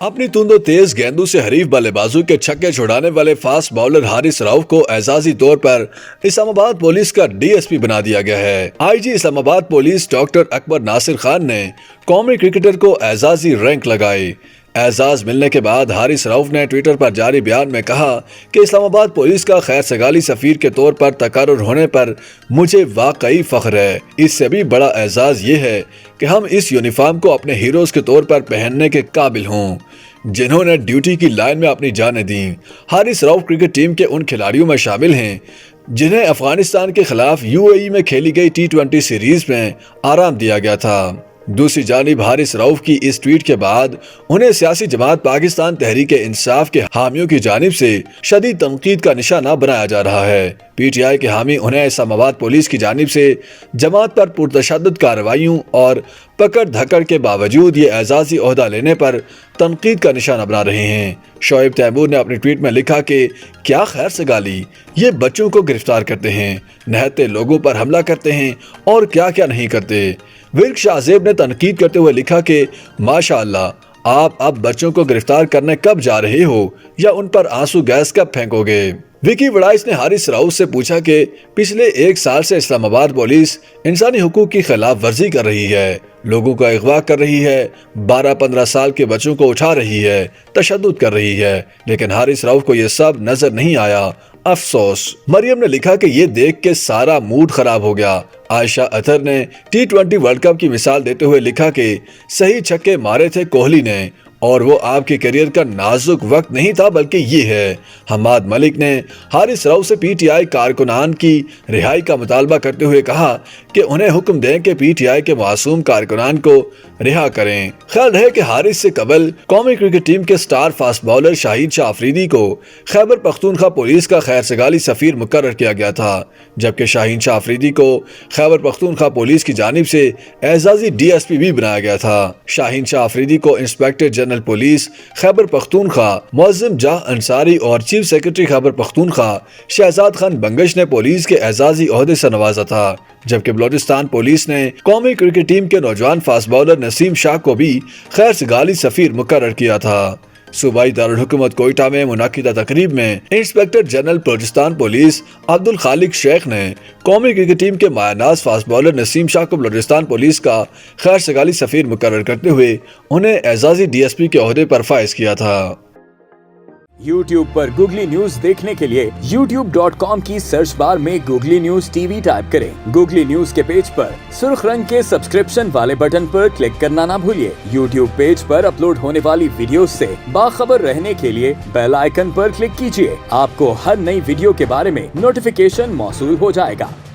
अपनी तुंदो तेज गेंदों से हरीफ बल्लेबाजों के छक्के छुड़ाने वाले फास्ट बॉलर हारिस रऊफ को एजाजी तौर पर इस्लामाबाद पुलिस का डीएसपी बना दिया गया है। IG Islamabad police doctor Akbar Nasir Khan ने कौमी क्रिकेटर को एजाजी रैंक लगाई। एजाज मिलने के बाद हारिस रऊफ ने ट्विटर पर जारी बयान में कहा कि इस्लामाबाद पुलिस का खैर सगाली सफीर के तौर पर तकर्रुर होने पर मुझे वाकई फख्र है। इससे भी बड़ा एजाज ये है कि हम इस यूनिफॉर्म को अपने हीरोज के तौर पर पहनने के काबिल हों जिन्होंने ड्यूटी की लाइन में अपनी जानें दी। हारिस रऊफ क्रिकेट टीम के उन खिलाड़ियों में शामिल हैं जिन्हें अफगानिस्तान के खिलाफ यूएई में खेली गई T20 सीरीज में आराम दिया गया था। दूसरी जानिब हारिस रऊफ की इस ट्वीट के बाद उन्हें सियासी जमात पाकिस्तान तहरीक इंसाफ के हामियों की जानिब से शदीद तनकीद का निशाना बनाया जा रहा है। पीटीआई के हामी उन्हें इस्लामाबाद पुलिस की जानिब से जमात पर पुरतशद्दुद कार्रवाइयों और पकड़ धकड़ के बावजूद ये एजाजी ओहदा लेने पर तनकीद का निशाना बना रहे हैं। शोएब तैमूर ने अपनी ट्वीट में लिखा कि क्या खैर सगाली, ये बच्चों को गिरफ्तार करते हैं, निहत्थे लोगों पर हमला करते हैं और क्या क्या नहीं करते। विर्क शाहजेब ने तनकीद करते हुए लिखा कि माशाअल्लाह, आप अब बच्चों को गिरफ्तार करने कब जा रहे हो या उन पर आंसू गैस कब फेंकोगे। विकी वड़ाइस ने हारिस रऊफ से पूछा कि पिछले 1 साल से इस्लामाबाद पुलिस इंसानी हुकूक की खिलाफ वर्जी कर रही है, लोगों को अगवा कर रही है, 12-15 साल के बच्चों को उठा रही है, तशद्दुद कर रही है, लेकिन हारिस रऊफ को यह सब नजर नहीं आया। अफसोस। मरियम ने लिखा कि ये देख के सारा मूड खराब हो गया। आयशा अतर ने T20 वर्ल्ड कप की मिसाल देते हुए लिखा कि सही छक्के मारे थे कोहली ने और वो आपके करियर का नाजुक वक्त नहीं था बल्कि ये है। हमाद मलिक ने हारिस रऊफ से पीटीआई कारकुनान की रिहाई का मुतालबा करते हुए कहा कि उन्हें हुक्म दें कि पीटीआई के मासूम कारकुनान को रिहा करें। ख्याल रहे कि हारिस से कबल कौमी क्रिकेट टीम के star fast bowler Shahid Shah Afridi को खैबर पख्तूनख्वा पुलिस का खैर सगाली सफीर मुकर्रर किया गया था, जबकि शाहीन शाह अफरीदी को खैबर पख्तूनख्वा पुलिस की जानिब से एजाजी डीएसपी भी बनाया गया था। शाहीन शाह अफरीदी को inspector general police Khyber Pakhtunkhwa Muazzam Jah Ansari और चीफ सेक्रेटरी खैबर पख्तूनख्वा शहजाद खान बंगश ने पुलिस के एजाजी ओहदे से नवाजा था, जबकि बलोचिस्तान पुलिस ने कौमी क्रिकेट टीम के नौजवान फास्ट बॉलर नसीम शाह को भी खैर सगाली सफीर मुकर्रर किया था। सूबाई दारुल हुकूमत कोयटा में मुनाकिदा तकरीब में inspector general Balochistan police Abdul Khaliq Sheikh ने कौमी क्रिकेट टीम के मायनाज फास्ट बॉलर नसीम शाह को बलोचिस्तान पुलिस का खैर सगाली सफीर मुकर्रर करते हुए उन्हें एजाजी डीएसपी के ओहदे पर फाइज किया था। YouTube पर गूगली न्यूज देखने के लिए youtube.com की सर्च बार में गूगली न्यूज टीवी टाइप करें। गूगली न्यूज के पेज पर सुर्ख रंग के सब्सक्रिप्शन वाले बटन पर क्लिक करना ना भूलिए। YouTube पेज पर अपलोड होने वाली वीडियोस से बाखबर रहने के लिए बेल आइकन पर क्लिक कीजिए। आपको हर नई वीडियो के बारे में नोटिफिकेशन मौसूल हो जाएगा।